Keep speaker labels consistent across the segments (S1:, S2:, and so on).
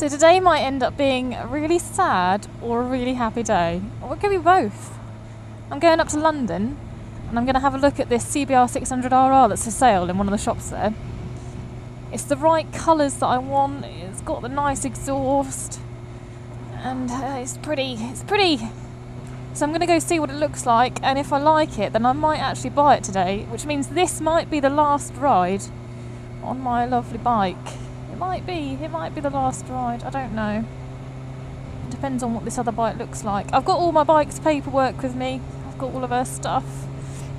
S1: So today might end up being a really sad or a really happy day. Or it could be both. I'm going up to London and I'm going to have a look at this CBR 600 RR that's for sale in one of the shops there. It's the right colours that I want. It's got the nice exhaust and it's pretty. So I'm going to go see what it looks like, and if I like it then I might actually buy it today, which means this might be the last ride on my lovely bike. It might be the last ride, I don't know. It depends on what this other bike looks like. I've got all my bike's paperwork with me. I've got all of her stuff,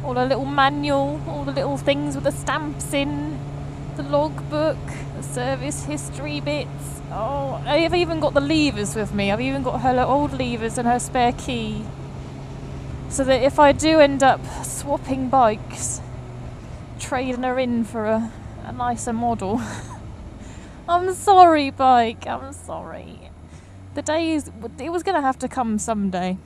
S1: all her little manual, all the little things with the stamps in, the logbook, the service history bits. Oh, I've even got the levers with me. I've even got her old levers and her spare key. So that if I do end up swapping bikes, trading her in for a nicer model. I'm sorry, bike, I'm sorry. It was going to have to come someday.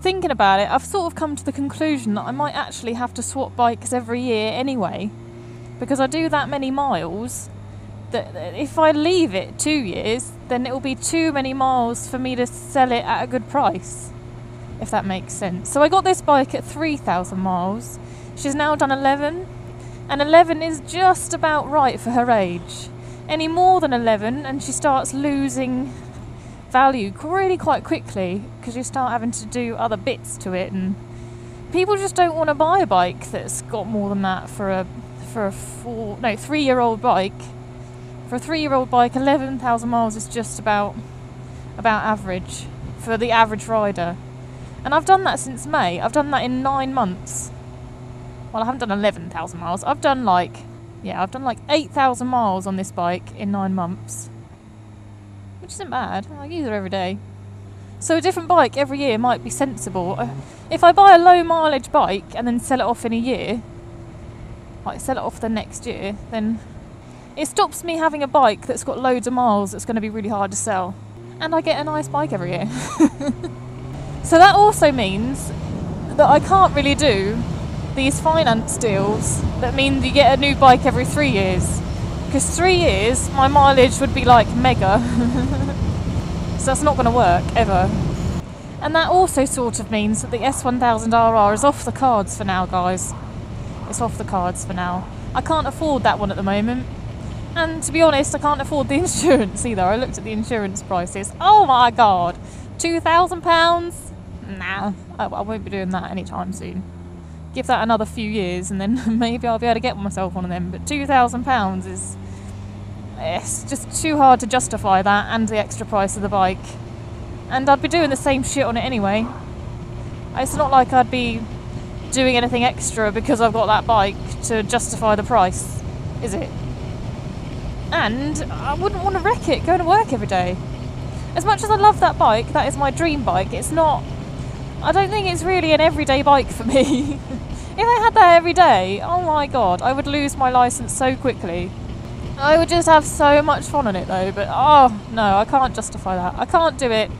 S1: Thinking about it, I've sort of come to the conclusion that I might actually have to swap bikes every year anyway, because I do that many miles that if I leave it 2 years, then it will be too many miles for me to sell it at a good price, if that makes sense. So I got this bike at 3,000 miles. She's now done 11, and 11 is just about right for her age. Any more than 11 and she starts losing value really quite quickly, because you start having to do other bits to it, and people just don't want to buy a bike that's got more than that for a 3-year-old bike. For a 3-year-old bike, 11,000 miles is just about average for the average rider. And I've done that since May. I've done that in 9 months. Well, I haven't done 11,000 miles. I've done like 8,000 miles on this bike in 9 months. Which isn't bad. I use her every day. So a different bike every year might be sensible. If I buy a low mileage bike and then sell it off in a year, like sell it off the next year, then it stops me having a bike that's got loads of miles that's going to be really hard to sell. And I get a nice bike every year. So that also means that I can't really do these finance deals that mean you get a new bike every 3 years. Because 3 years, my mileage would be like mega. So that's not going to work, ever. And that also sort of means that the S1000 RR is off the cards for now, guys. It's off the cards for now. I can't afford that one at the moment. And to be honest, I can't afford the insurance either. I looked at the insurance prices. Oh my god! £2,000? Nah, I won't be doing that anytime soon. Give that another few years and then maybe I'll be able to get myself one of them. But £2,000 is... it's just too hard to justify that and the extra price of the bike. And I'd be doing the same shit on it anyway. It's not like I'd be doing anything extra because I've got that bike to justify the price, is it? And I wouldn't want to wreck it going to work every day. As much as I love that bike, that is my dream bike, it's not... I don't think it's really an everyday bike for me. If I had that every day, oh my god, I would lose my licence so quickly. I would just have so much fun on it though, but oh no, I can't justify that. I can't do it.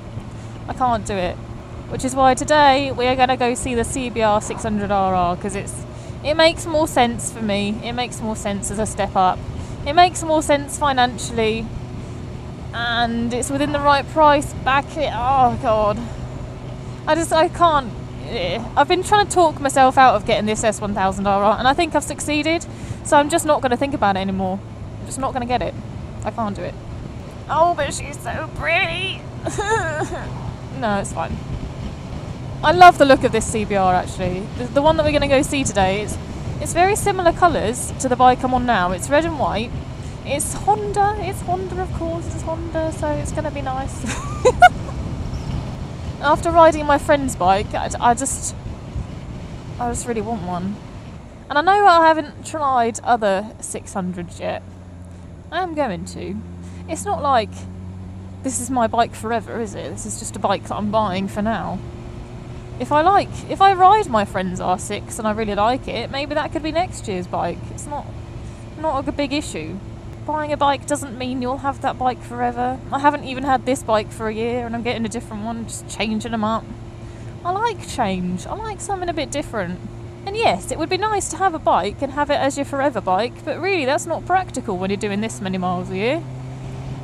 S1: I can't do it. Which is why today we are going to go see the CBR 600 RR, because it makes more sense for me. It makes more sense as a step up. It makes more sense financially, and it's within the right price. Oh god, I can't. I've been trying to talk myself out of getting this S1000 RR, and I think I've succeeded. So I'm just not going to think about it anymore. I'm just not going to get it. I can't do it. Oh, but she's so pretty. No, it's fine. I love the look of this CBR actually. The one that we're going to go see today is. It's very similar colours to the bike I'm on now. It's red and white. It's Honda. It's Honda, of course. It's Honda, so it's going to be nice. After riding my friend's bike, I just really want one. And I know I haven't tried other 600s yet. I am going to. It's not like this is my bike forever, is it? This is just a bike that I'm buying for now. If I ride my friend's R6 and I really like it, maybe that could be next year's bike. It's not a big issue. Buying a bike doesn't mean you'll have that bike forever. I haven't even had this bike for a year and I'm getting a different one, just changing them up. I like change. I like something a bit different. And yes, it would be nice to have a bike and have it as your forever bike, but really that's not practical when you're doing this many miles a year.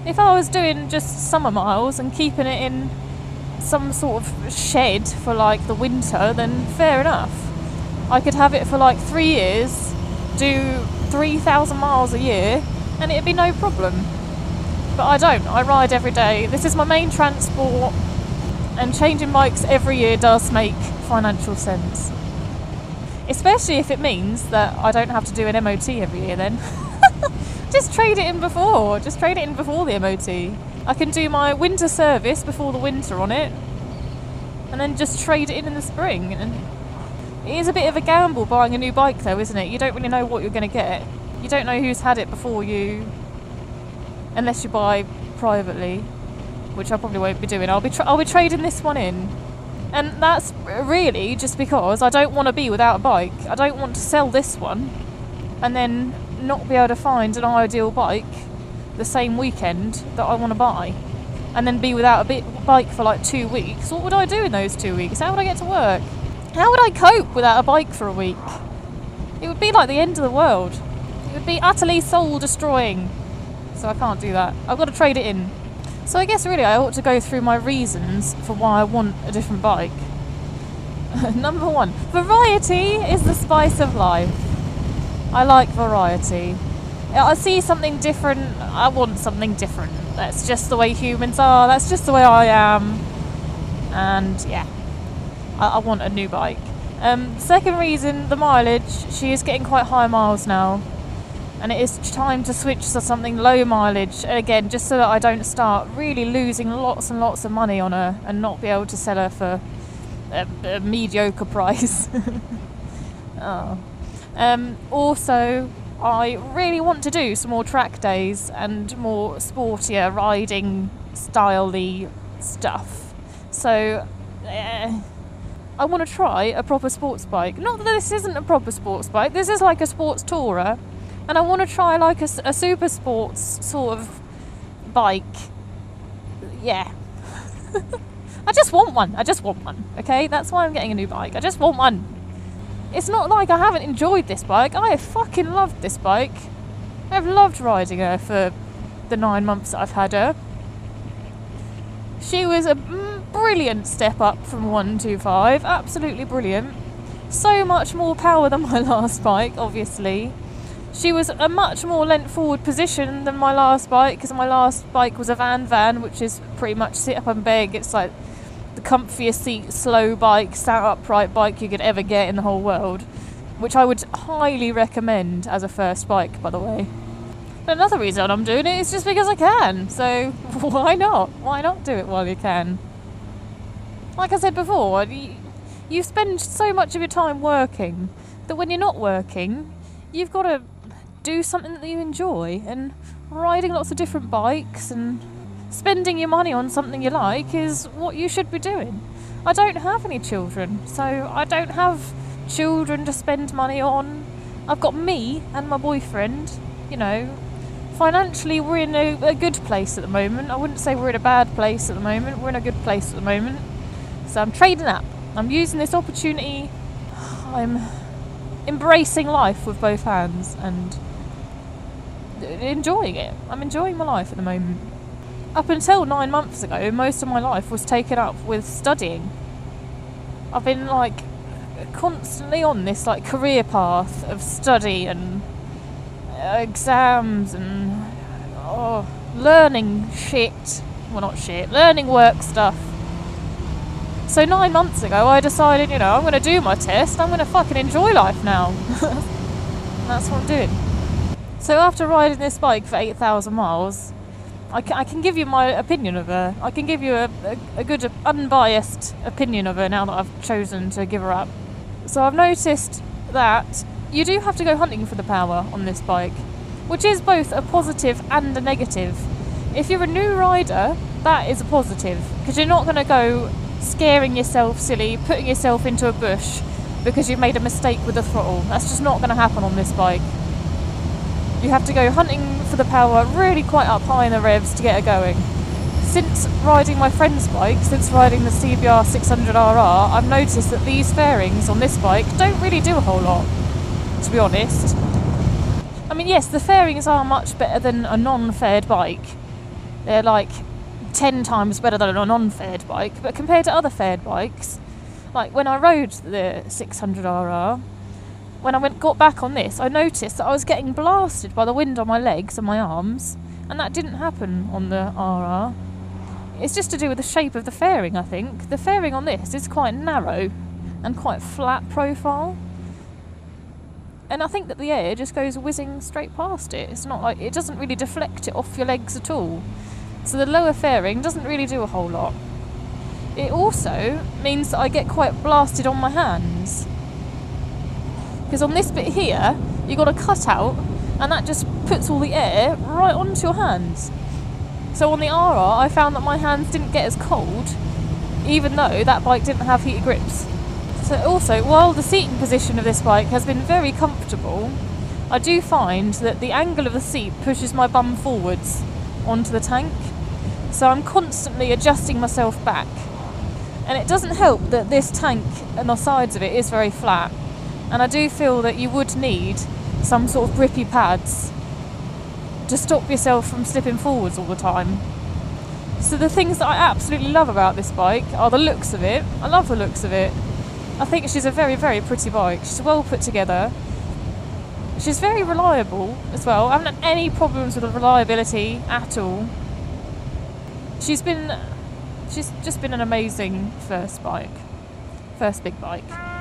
S1: If I was doing just summer miles and keeping it in some sort of shed for like the winter, then fair enough. I could have it for like 3 years, do 3,000 miles a year, and it'd be no problem. But I don't. I ride every day. This is my main transport, and changing bikes every year does make financial sense. Especially if it means that I don't have to do an MOT every year then. Just trade it in before. Just trade it in before the MOT. I can do my winter service before the winter on it, and then just trade it in the spring. And it is a bit of a gamble buying a new bike though, isn't it? You don't really know what you're going to get. You don't know who's had it before you, unless you buy privately, which I probably won't be doing. I'll be trading this one in. And that's really just because I don't want to be without a bike. I don't want to sell this one and then not be able to find an ideal bike the same weekend that I want to buy, and then be without a bike for like 2 weeks. What would I do in those 2 weeks? How would I get to work? How would I cope without a bike for a week? It would be like the end of the world. It would be utterly soul destroying. So I can't do that. I've got to trade it in. So I guess really I ought to go through my reasons for why I want a different bike. Number 1, variety is the spice of life. I like variety. I see something different, I want something different. That's just the way humans are, that's just the way I am. And yeah, I want a new bike. Second reason, the mileage. She is getting quite high miles now, and it is time to switch to something low mileage, again, just so that I don't start really losing lots and lots of money on her and not be able to sell her for a mediocre price. Oh. Also, I really want to do some more track days and more sportier riding style-y stuff. So I want to try a proper sports bike. Not that this isn't a proper sports bike, this is like a sports tourer, and I want to try like a super sports sort of bike. Yeah. I just want one, okay? That's why I'm getting a new bike. I just want one. It's not like I haven't enjoyed this bike. I have fucking loved this bike. I've loved riding her for the 9 months that I've had her. She was a brilliant step up from 125. Absolutely brilliant. So much more power than my last bike, obviously. She was a much more lent forward position than my last bike, because my last bike was a van, which is pretty much sit up and beg. It's like the comfiest seat, slow bike, sat upright bike you could ever get in the whole world, which I would highly recommend as a first bike, by the way. But another reason I'm doing it is just because I can, so why not? Why not do it while you can? Like I said before, you spend so much of your time working that when you're not working, you've got to do something that you enjoy, and riding lots of different bikes and spending your money on something you like is what you should be doing. I don't have any children, so I don't have children to spend money on. I've got me and my boyfriend. You know, financially we're in a good place at the moment. I wouldn't say we're in a bad place at the moment. We're in a good place at the moment. So I'm trading up. I'm using this opportunity. I'm embracing life with both hands and enjoying it. I'm enjoying my life at the moment. Up until 9 months ago, most of my life was taken up with studying. I've been like constantly on this like career path of study and exams and learning shit. Well, not shit, learning work stuff. So 9 months ago I decided, you know, I'm going to do my test, I'm going to fucking enjoy life now. That's what I'm doing. So after riding this bike for 8,000 miles, I can give you my opinion of her. I can give you a good unbiased opinion of her now that I've chosen to give her up. So I've noticed that you do have to go hunting for the power on this bike, which is both a positive and a negative. If you're a new rider, that is a positive, because you're not going to go scaring yourself silly, putting yourself into a bush because you've made a mistake with the throttle. That's just not going to happen on this bike. You have to go hunting for the power really quite up high in the revs to get her going. Since riding my friend's bike, since riding the CBR 600 RR, I've noticed that these fairings on this bike don't really do a whole lot, to be honest. I mean, yes, the fairings are much better than a non-faired bike, they're like 10 times better than a non-fared bike. But compared to other fared bikes, like when I rode the 600 RR, when I got back on this, I noticed that I was getting blasted by the wind on my legs and my arms, and that didn't happen on the RR. It's just to do with the shape of the fairing, I think. The fairing on this is quite narrow and quite flat profile, and I think that the air just goes whizzing straight past it. It's not like, it doesn't really deflect it off your legs at all. So the lower fairing doesn't really do a whole lot. It also means that I get quite blasted on my hands, because on this bit here you got a cutout, and that just puts all the air right onto your hands. So on the RR I found that my hands didn't get as cold, even though that bike didn't have heated grips. So also, while the seating position of this bike has been very comfortable, I do find that the angle of the seat pushes my bum forwards onto the tank, so I'm constantly adjusting myself back. And it doesn't help that this tank and the sides of it is very flat, and I do feel that you would need some sort of grippy pads to stop yourself from slipping forwards all the time. So the things that I absolutely love about this bike are the looks of it. I love the looks of it. I think she's a very, very pretty bike. She's well put together. She's very reliable as well. I haven't had any problems with the reliability at all. She's just been an amazing first big bike.